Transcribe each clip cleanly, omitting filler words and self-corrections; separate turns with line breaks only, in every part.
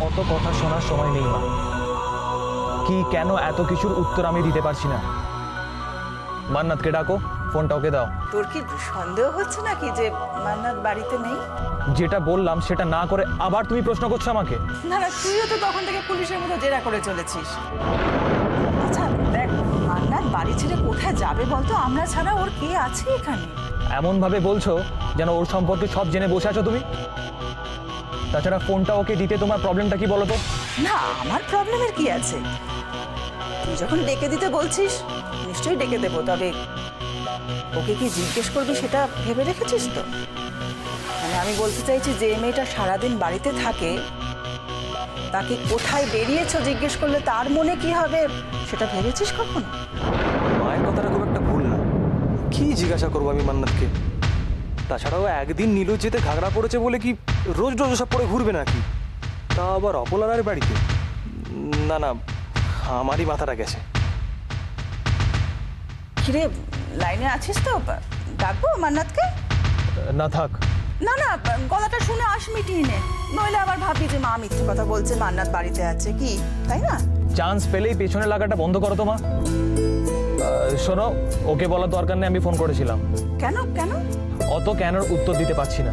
অত কথা শোনার সময় নেই মা। কি কেন এত কিছুর উত্তর আমি দিতে পারছি না। মান্নাতকে ডাকো, ফোনটা ওকে দাও।
তোর কি সন্দেহ হচ্ছে নাকি যে মান্নাত বাড়িতে নেই?
যেটা বললাম সেটা না করে আবার তুমি প্রশ্ন করছো আমাকে।
না না, তুইও তো তখন থেকে পুলিশের মতো জেরা করে চলেছিস। আচ্ছা দেখ, মান্নাত বাড়ি ছেড়ে কোথায় যাবে বলতো? আমরা ছাড়া ওর কে আছে এখানে?
এমন ভাবে বলছো যেন ওর সম্পর্কে সব জেনে বসে আছো তুমি। তাছাড়া ফোনটা ওকে দিতে তোমার প্রবলেমটা কি বলো তো?
না, আমার প্রবলেমের কি আছে? তুই যখন ডেকে দিতে বলছিস নিশ্চয়ই ডেকে দেবো, তবে ওকে কি জিজ্ঞেস করবি সেটা ভেবে রেখেছিস তো? মানে আমি বলতে চাইছি, যে মেয়েটা সারাদিন বাড়িতে থাকে তাকে কোথায় বেরিয়েছো জিজ্ঞেস করলে তার মনে কি হবে সেটা ভেবেছিস কখনো?
মায়ের কথাটা খুব একটা ভুল না। কি জিজ্ঞাসা করবো আমি মান্নাতকে? তাছাড়াও একদিন নীলু যেতে ঘাগড়া পড়েছে বলে কি রোজ রোজ সব পরে ঘুরবে নাকি? তা আবার অপলার বাড়িতে? না না, আমারই মাথাটা গেছে।
কিরে, লাইনে আছিস তো? ডাকবো মান্নাতকে?
না থাক।
না না, গলাটা শুনে আস মিটিয়ে নে, নইলে আবার ভাববি যে মা মিথ্যে কথা বলছে, মান্নাত বাড়িতে আছে কি, তাই না?
চান্স পেলেই পেছনে লাগাটা বন্ধ করো তো মা। শোনো, ওকে বলার দরকার নেই, আমি ফোন করেছিলাম।
কেন কেন?
অত কেনর উত্তর দিতে পারছি না।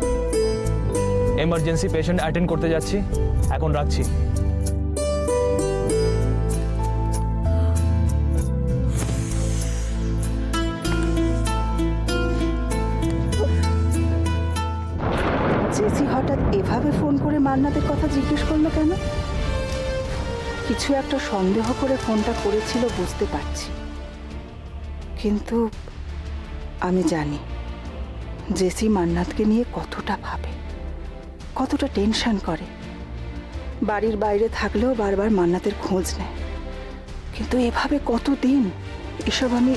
এমার্জেন্সি পেশেন্ট অ্যাটেন্ড করতে যাচ্ছি, এখন রাখছি।
জেসি হঠাৎ এভাবে ফোন করে মান্নাতের কথা জিজ্ঞেস করলো কেন? কিছু একটা সন্দেহ করে ফোনটা করেছিল বুঝতে পারছি, কিন্তু আমি জানি জেসি মান্নাতকে নিয়ে কতটা ভাবে, কতটা টেনশন করে। বাড়ির বাইরে থাকলেও বারবার মান্নাতের খোঁজ নেয়, কিন্তু এভাবে কতদিন এসব আমি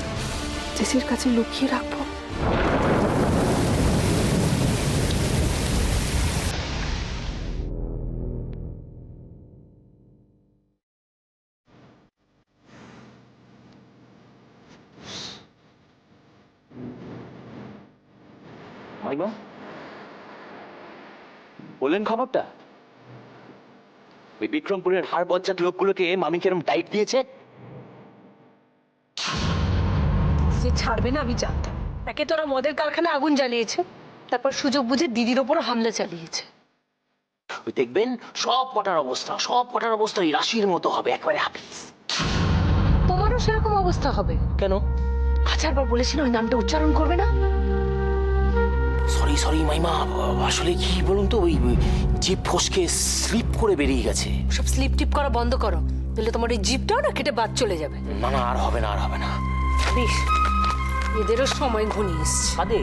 জেসির কাছে লুকিয়ে রাখবো?
মাইমা বললেন খবরটা? ওই বিক্রমপুরের হাড় বজ্জাত লোকগুলোকে মামি কেরম টাইট দিয়েছে।
যে ছাড়বে না আমি জানতাম। একে তোরা মদের কারখানায় আগুন জ্বালিয়েছে, তারপর সুযোগ বুঝে দিদির ওপর হামলা চালিয়েছে।
ওই দেখবেন সব কটার অবস্থা ওই রাশির মতো হবে, একবারে হাফিজ।
তোমারও সেরকম অবস্থা হবে।
কেন?
1000বার বলেছি না ওই নামটা উচ্চারণ করবে না।
সরি মাইমা, আসলে কি বলুন তো, ওই জিভ ফসকে স্লিপ করে বেরিয়ে গেছে।
সব স্লিপ টিপ করা বন্ধ করো, তাহলে তোমার এই জিভটাও না কেটে বাদ চলে যাবে।
না না, আর হবে না।
জানিস এদেরও সময় ঘনিয়ে এসছে।
আদে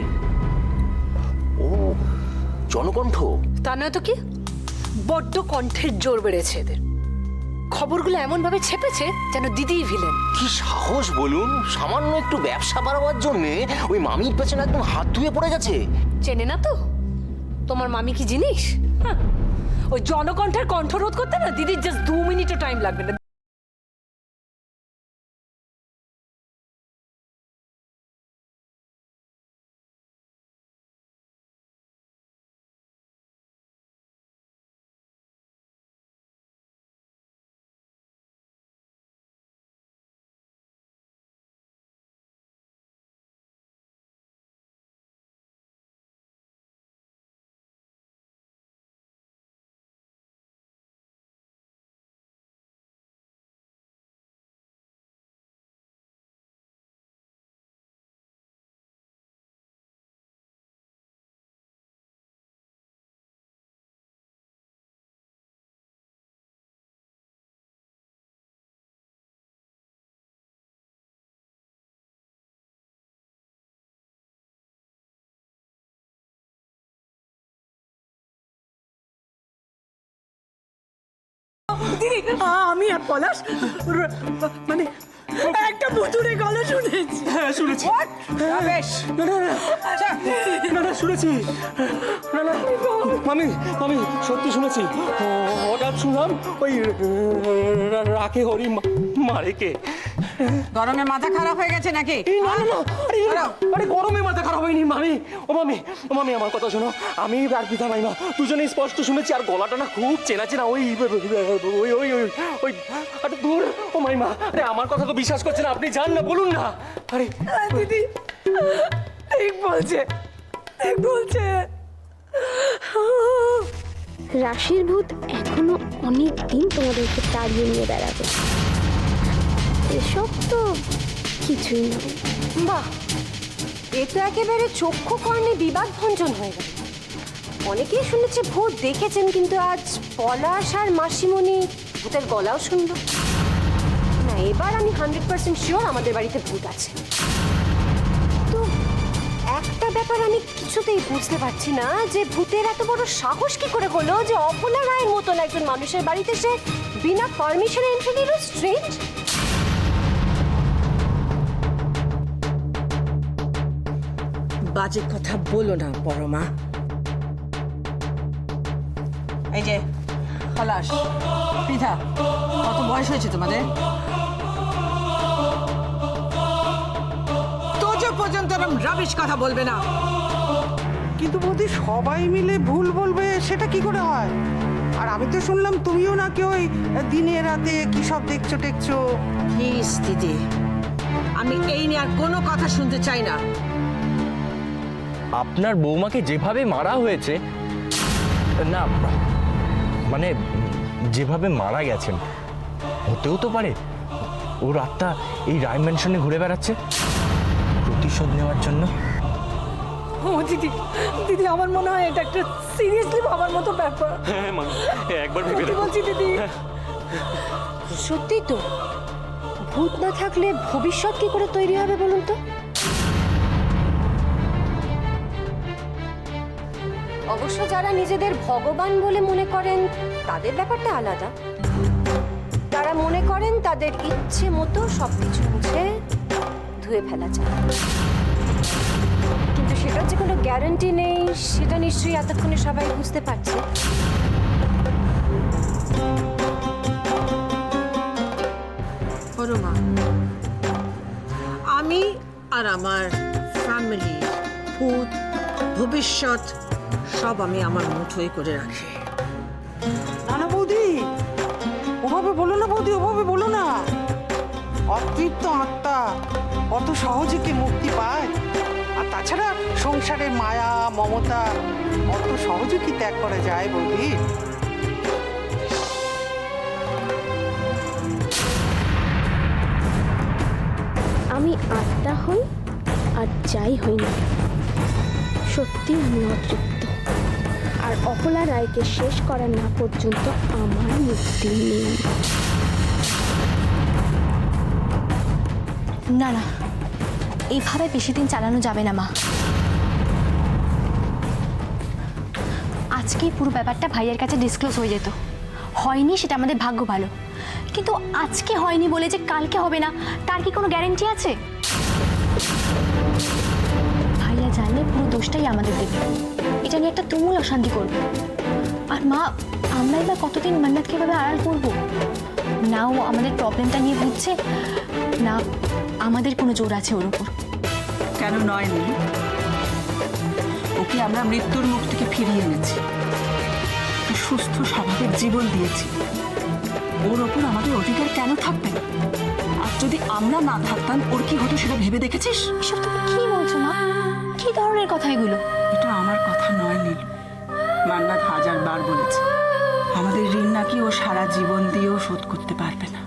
ও জনকণ্ঠ।
তা নয় তো কি, বড্ড কণ্ঠের জোর বেড়েছে এদের। খবরগুলো এমন ভাবে ছেপেছে যেন দিদিই ভিলেন।
কি সাহস বলুন, সামান্য একটু ব্যবসা বাড়াবার জন্য ওই মামির পেছনে একদম হাত ধুয়ে পড়ে গেছে।
চেনে না তো তোমার মামি কি জিনিস? হ্যাঁ, ওই জনকণ্ঠের কণ্ঠরোধ করতে না দিদির জাস্ট 2 মিনিটও টাইম লাগবে না।
দিদি, আমি আর পলাশ মানে একটা ভুতুড়ে গলা শুনেছি।
হ্যাঁ শুনেছি।
বেশ,
না শুনেছি। না আমি সত্যি শুনেছি। হঠাৎ শুনলাম ওই রাখে হরি মারে কে।
গরমে মাথা খারাপ হয়ে গেছে নাকি?
আরে গরমে মাথা খারাপ হয়নি মামি। ও মামি আমার কথা শোনো, আমি আর পিতা মাইমা দুজনেই স্পষ্ট শুনেছি, আর গলাটা না খুব চেনা চেনা। ওই ওই ওই ওই ওই আরে দূর। ও মাইমা, আরে আমার কথা তো বিশ্বাস করছে না, আপনি যান না, বলুন না। আরে
দিদি ঠিক বলছে, ঠিক বলছে।
রাশির ভূত এখনো অনেক দিন তোমাদেরকে তাড়িয়ে নিয়ে বেড়াবে। এসব তো কিছুই নয়।
বাহ, এ তো একেবারে চক্ষু কর্ণে বিবাদ ভঞ্জন হয়ে গেল। অনেকেই শুনেছে ভূত দেখেছেন, কিন্তু আজ পলাশ আর মাসিমণি ভূতের গলাও শুনল না। এবার আমি 100% শিওর আমাদের বাড়িতে ভূত আছে। তো একটা ব্যাপার আমি কিছুতেই বুঝতে পারছি না, যে ভূতের এত বড় সাহস কি করে হলো যে অপলা রায়ের মতন একজন মানুষের বাড়িতে সে বিনা পারমিশনে এন্ট্রি নিল। স্ট্রেঞ্জ।
বাজে কথা বলো না পরমা। এই যে পলাশ, পৃথা, কত বয়স হয়েছে তোমাদের? তোজো পর্যন্ত এরকম রাবিশ কথা বলবে না।
কিন্তু বৌদি সবাই মিলে ভুল বলবে সেটা কি করে হয়? আর আমি তো শুনলাম তুমিও নাকি ওই দিনে রাতে কি সব দেখছো টেকছো।
প্লিজ দিদি, আমি এই নিয়ে আর কোনো কথা শুনতে চাই না।
আপনার বৌমাকে যেভাবে মারা হয়েছে, না মানে যেভাবে মারা গেছেন, হতেও তো পারে ওর আত্মা এই রায় ম্যানশনে ঘুরে বেড়াচ্ছে প্রতিশোধ নেওয়ার জন্য।
ও দিদি, দিদি আমার মনে হয় এটা একটা সিরিয়াসলি ভাবার মতো ব্যাপার।
হ্যাঁ মামি, একবার ভেবে
কি
দেখো।
বলছি দিদি?
সত্যি তো, ভূত না থাকলে ভবিষ্যৎ কি করে তৈরি হবে বলুন তো? অবশ্য যারা নিজেদের ভগবান বলে মনে করেন তাদের ব্যাপারটা আলাদা। তারা মনে করেন তাদের ইচ্ছে মতো সবকিছু মুছে ধুয়ে ফেলা যায়, কিন্তু সেটার যে কোনো গ্যারান্টি নেই সেটা নিশ্চয়ই এতক্ষণে সবাই বুঝতে পারছে।
পরমা, আমি আর আমার ফ্যামিলি, ভূত, ভবিষ্যৎ সব আমি আমার মুঠোয় করে রাখি।
না না বৌদি, ওভাবে বলো না বৌদি, ওভাবে বলো না। অতৃপ্ত আত্মা অত সহজে কি মুক্তি পায়? আর তাছাড়া সংসারের মায়া মমতা অত সহজে কি ত্যাগ করা যায় বৌদি?
আমি আত্মা হই আর যাই হই না, সত্যি আমি অতৃপ্ত। আর অপলা রায়কে শেষ করা না পর্যন্ত আমার মুক্তি নেই।
না না, এইভাবে বেশি দিন চালানো যাবে না মা। আজকেই পুরো ব্যাপারটা ভাইয়ের কাছে ডিসক্লোজ হয়ে যেত। হয়নি, সেটা আমাদের ভাগ্য ভালো, কিন্তু আজকে হয়নি বলে যে কালকে হবে না তার কি কোনো গ্যারান্টি আছে? ভাইয়া জানলে পুরো দোষটাই আমাদের দেবে। এটা নিয়ে একটা তুমুল অশান্তি করবে। আর মা, আমরা এবার কতদিন মান্নাতকে এভাবে আড়াল করবো? না ও আমাদের প্রবলেমটা নিয়ে বুঝছে, না আমাদের কোনো জোর আছে ওর উপর।
কেন নয় নীলু? ওকে আমরা মৃত্যুর মুখ থেকে ফিরিয়ে এনেছি, একটা সুস্থ স্বাভাবিক জীবন দিয়েছি। ওর ওপর আমাদের অধিকার কেন থাকবে না? আর যদি আমরা না থাকতাম ওর কি হতো সেটা ভেবে দেখেছিস?
এসব তুমি কি বলছো মা? কি ধরনের কথা এগুলো?
এটা আমার কথা নয় নীলু, মান্নাত 1000 বার বলেছে আমাদের ঋণ নাকি ও সারা জীবন দিয়েও শোধ করতে পারবে না।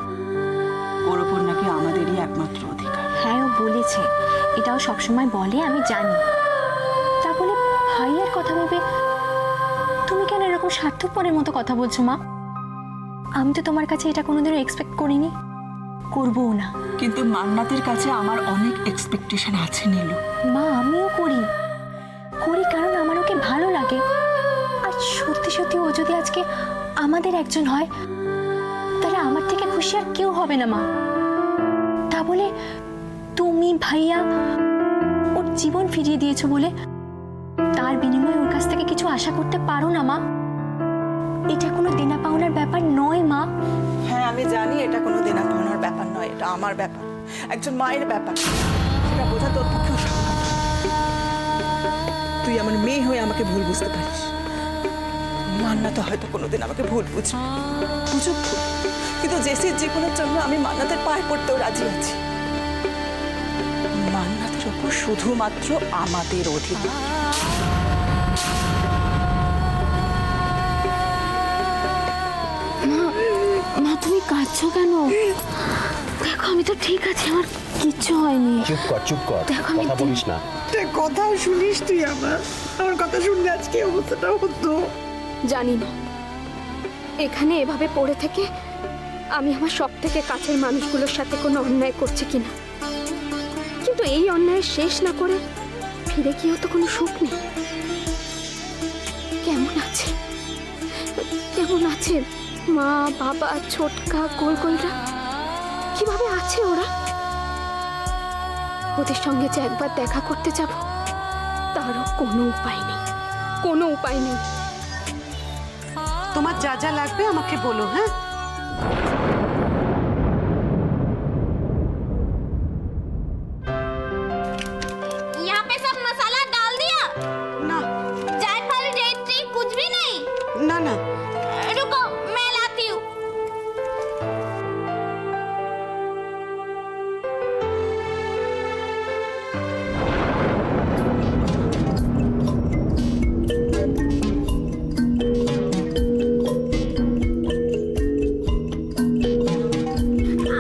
ওর ওপর নাকি আমাদেরই একমাত্র অধিকার।
হ্যাঁ, ও বলেছে, এটাও সবসময় বলে, আমি জানি। তা বলে ভাইয়ের কথা ভেবে তুমি কেন এরকম স্বার্থপরের মতো কথা বলছো মা? আমি তো তোমার কাছে এটা কোনোদিনও এক্সপেক্ট করিনি, করবও না।
কিন্তু মান্নাতের কাছে আমার অনেক এক্সপেকটেশন আছে নীলু।
মা, আমিও করি কারণ আমার ওকে ভালো লাগে। আর সত্যি সত্যি ও যদি আজকে আমাদের একজন হয়, তাহলে আমার থেকে খুশি আর কেউ হবে না মা। তা বলে তুমি ভাইয়া ওর জীবন ফিরিয়ে দিয়েছো বলে তার বিনিময়ে ওর কাছ থেকে কিছু আশা করতে পারো না মা? এটা কোনো দেনা পাওনার ব্যাপার নয় মা।
হ্যাঁ আমি জানি এটা কোনো দেনা পাওনার ব্যাপার নয়, এটা আমার ব্যাপার।
একজন মায়ের ব্যাপার, সেটা বোঝা তোর পক্ষেও সম্ভব। তুই আমার মেয়ে হয়ে আমাকে ভুল বুঝতে পারিস, মান্নাতা হয়তো কোনোদিন আমাকে ভুল বুঝুক, কিন্তু জেসির জীবনের জন্য আমি মান্নাতের পায়ে পড়তেও রাজি আছি। মান্নাতের ওপর শুধুমাত্র আমাদের অধিকার।
মা তুমি কাঁদছো কেন? দেখো আমি তো ঠিক আছি, আমার কিচ্ছু হয়নি।
চুপ কর
দেখো আমি
কথা বলিস না।
কথাও শুনিস তুই আমার কথা শুনলে আজকে অবস্থাটা হতো।
জানি না এখানে এভাবে পড়ে থেকে আমি আমার সব থেকে কাছের মানুষগুলোর সাথে কোনো অন্যায় করছি কিনা, কিন্তু এই অন্যায় শেষ না করে ফিরে গিয়েও তো কোনো সুখ নেই। কেমন আছে মা, বাবা, ছোটকা, গোলগোলরা কিভাবে আছে ওরা? ওদের সঙ্গে যে একবার দেখা করতে যাব তারও কোনো উপায় নেই।
তোমার যা যা লাগবে আমাকে বলো, হ্যাঁ?
यहाँ पे सब मसाला डाल दिया?
না
जायफल, जैत्री कुछ भी नहीं?
না না,
रुको मैं लाती हूँ।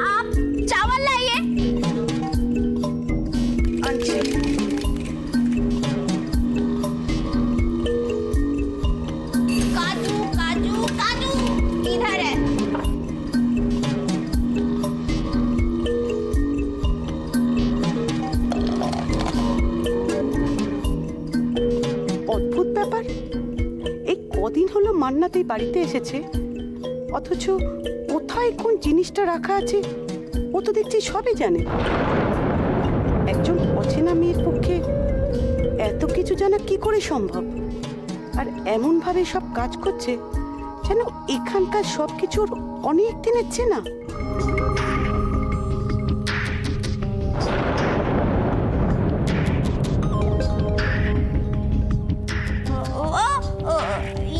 आप चावल लाइए।
আনছি।
काजू काजू काजू इधर है।
অদ্ভুত ব্যাপার, এই কদিন হলো মান্নাতেই বাড়িতে এসেছে, অথচ কোথায় কোন জিনিসটা রাখা আছে ও তো দেখছি সবই জানে। একজন অচেনা মেয়ের পক্ষে এত কিছু জানা কি করে সম্ভব? আর এমন ভাবে সব কাজ করছে যেন এখানকার সব কিছুর অনেক দিনের চেনা।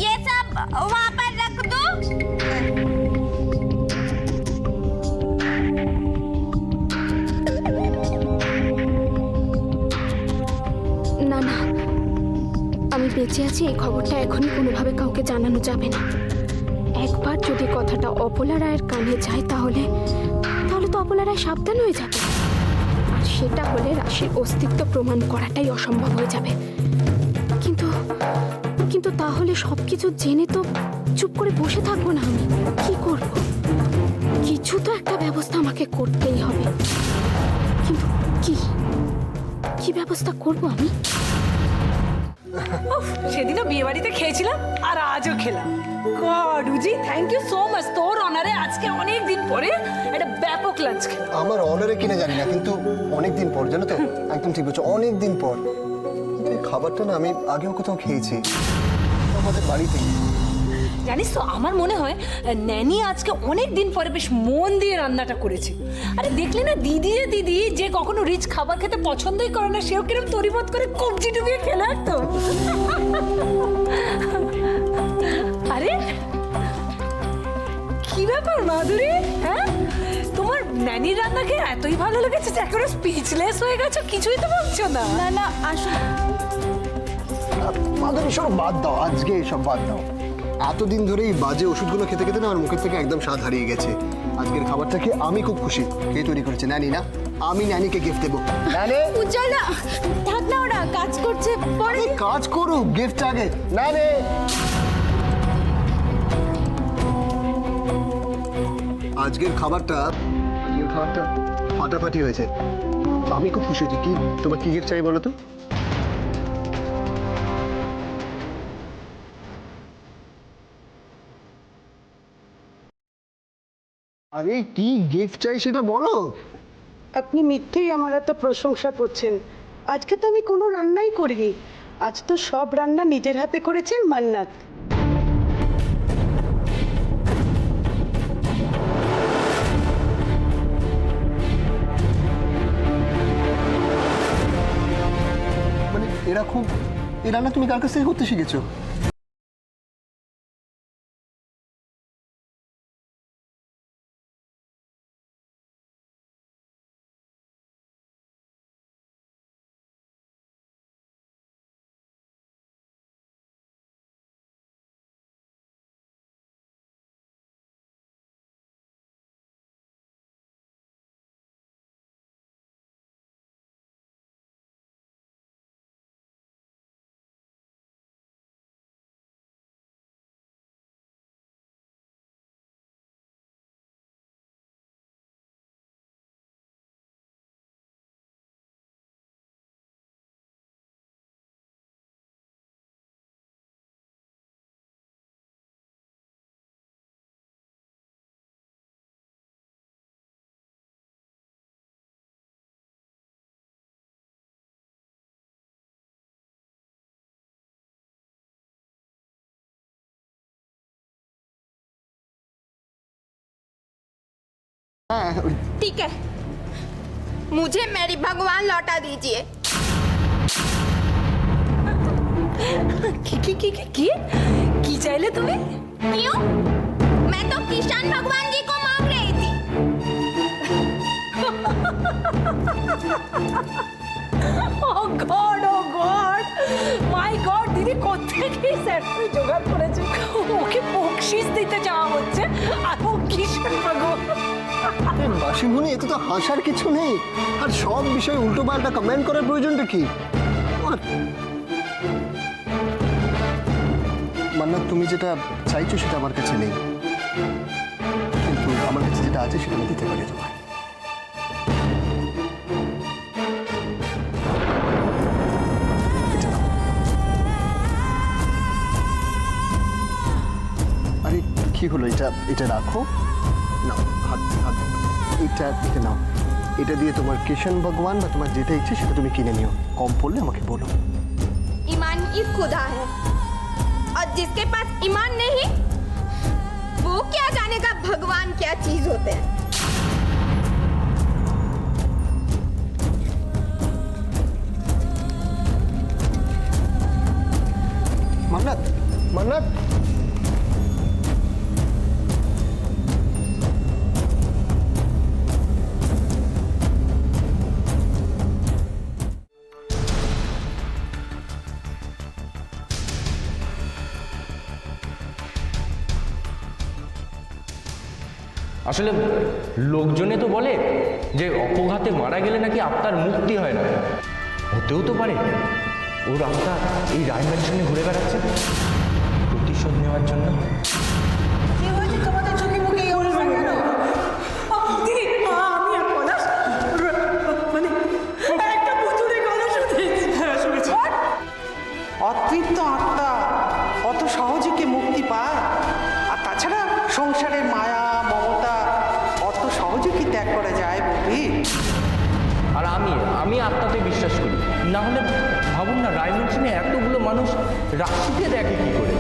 ये सब वहाँ पर रख दो। না না, আমি বেঁচে আছি এই খবরটা এখনই কোনোভাবে কাউকে জানানো যাবে না। একবার যদি কথাটা অপলা রায়ের কানে যায় তাহলে তো অপলা রায় সাবধান হয়ে যাবে, আর সেটা হলে রাশির অস্তিত্ব প্রমাণ করাটাই অসম্ভব হয়ে যাবে। কিন্তু তাহলে সবকিছু জেনে তো চুপ করে বসে থাকবো না। আমি কি করব? কিছু তো একটা ব্যবস্থা আমাকে করতেই হবে, কিন্তু কি ব্যবস্থা করব আমি?
সেদিনও বিয়ে বাড়িতে খেয়েছিলাম আর আজও খেলাম। গড রুজি, থ্যাংক ইউ সো মাচ। তোর অনারে আজকে অনেক দিন পরে একটা ব্যাপক লাঞ্চ খেলাম।
আমার অনারে কিনা জানি না, কিন্তু অনেক দিন পর, জানো তো, একদম ঠিক বলছো, অনেক দিন পর। কিন্তু এই খাবারটা না আমি আগেও কোথাও খেয়েছি, আমাদের বাড়িতে।
জানিস তো, আমার মনে হয় ন্যানি আজকে অনেক দিন পরে বেশ মন দিয়ে রান্নাটা করেছে। আরে দেখলি না, দিদি যে কখনো রিচ খাবার খেতে পছন্দই করে না, সেও কিরম তরিমত করে কবজি ডুবিয়ে খেলে তো। আরে কি ব্যাপার মাধুরী, হ্যাঁ? তোমার ন্যানির রান্না খেয়ে এতই ভালো লেগেছে যে একেবারে স্পিচলেস হয়ে গেছো, কিছুই তো বলছো না।
না আসলে
মাধুরী সব বাদ দাও, আজকে এসব বাদ দাও। এতদিন ধরে এই বাজে ওষুধগুলো খেতে খেতে না আমার মুখের থেকে একদম স্বাদ হারিয়ে গেছে। আজকের খাবারটা খেয়ে আমি খুব খুশি। কে তৈরি করেছে? ন্যানি না? আমি ন্যানিকে গিফট দেবো। ন্যানি
উজ্জ্বল না থাক না, ওরা কাজ করছে, পরে
কাজ করুক, গিফট আগে। ন্যানি আজকের খাবারটা ফাটাফাটি হয়েছে, আমি খুব খুশি হয়েছি। কি তোমার কি গিফট চাই বলো তো? আরে কি গিফট চাই সেটা বলো।
আপনি মিথ্যেই আমার এত প্রশংসা করছেন। আজকে তো আমি কোনো রান্নাই করিনি, আজ তো সব রান্না নিজের হাতে করেছেন মান্নাত।
দেখো এই রান্না তুমি কার কাছ থেকে করতে শিখেছো? হ্যাঁ
ठीक है, मुझे मेरी भगवान लौटा दीजिए। की चाहले तुम्हें? क्यों? मैं तो किशन भगवान जी को मांग रही थी।
ও গড মাই গড, দিদি কোত্থেকে স্যারটা জোগাড় করেছে? ওকে বকশিস দিতে যাওয়া হচ্ছে আর ও কিশোর ভগবান।
মাসিমণি, এতে তো হাসার কিছু নেই। আর সব বিষয়ে উল্টো পাল্টা কমেন্ট করার প্রয়োজনটা কি? মান্নাত, তুমি যেটা চাইছো সেটা আমার কাছে নেই, কিন্তু আমার কাছে যেটা আছে সেটা আমি দিতে পারি তোমায়। এটা নাও। আরে কি হলো? এটা রাখো। নাও, হাত হাত এটা নাও। এটা দিয়ে তোমার কিষণ ভগবান বা তোমার যেটা ইচ্ছে সেটা তুমি কিনে নিও। কম পড়লে আমাকে বলো।
ईमान ही खुदा है और जिसके पास ईमान नहीं वो क्या जानेगा भगवान क्या चीज होते हैं।
মান্নাত, মান্নাত,
আসলে লোকজনে তো বলে যে অপঘাতে মারা গেলে নাকি আত্মার মুক্তি হয় না। হতেও তো পারে ওর আত্মা এই রায় ম্যানশনে ঘুরে বেড়াচ্ছে প্রতিশোধ নেওয়ার জন্য।
কি হয়েছে তোমাদের চোখে মুখে এই অবস্থা কেন? দিদি, আমি আর পলাশ মানে একটা পুতুলের গলা শুনেছি। হ্যাঁ শুনেছি।
অতৃপ্ত আত্মা অত সহজে কে মুক্তি পায়? আর তাছাড়া সংসারের মায়া মমতা অত সহজে কি ত্যাগ করা যায় বৌদি?
আর আমি আত্মাতে বিশ্বাস করি। না হলে ভাবুন না, রায় ম্যানশনে এতগুলো মানুষ রাশিতে দেখে কি করে।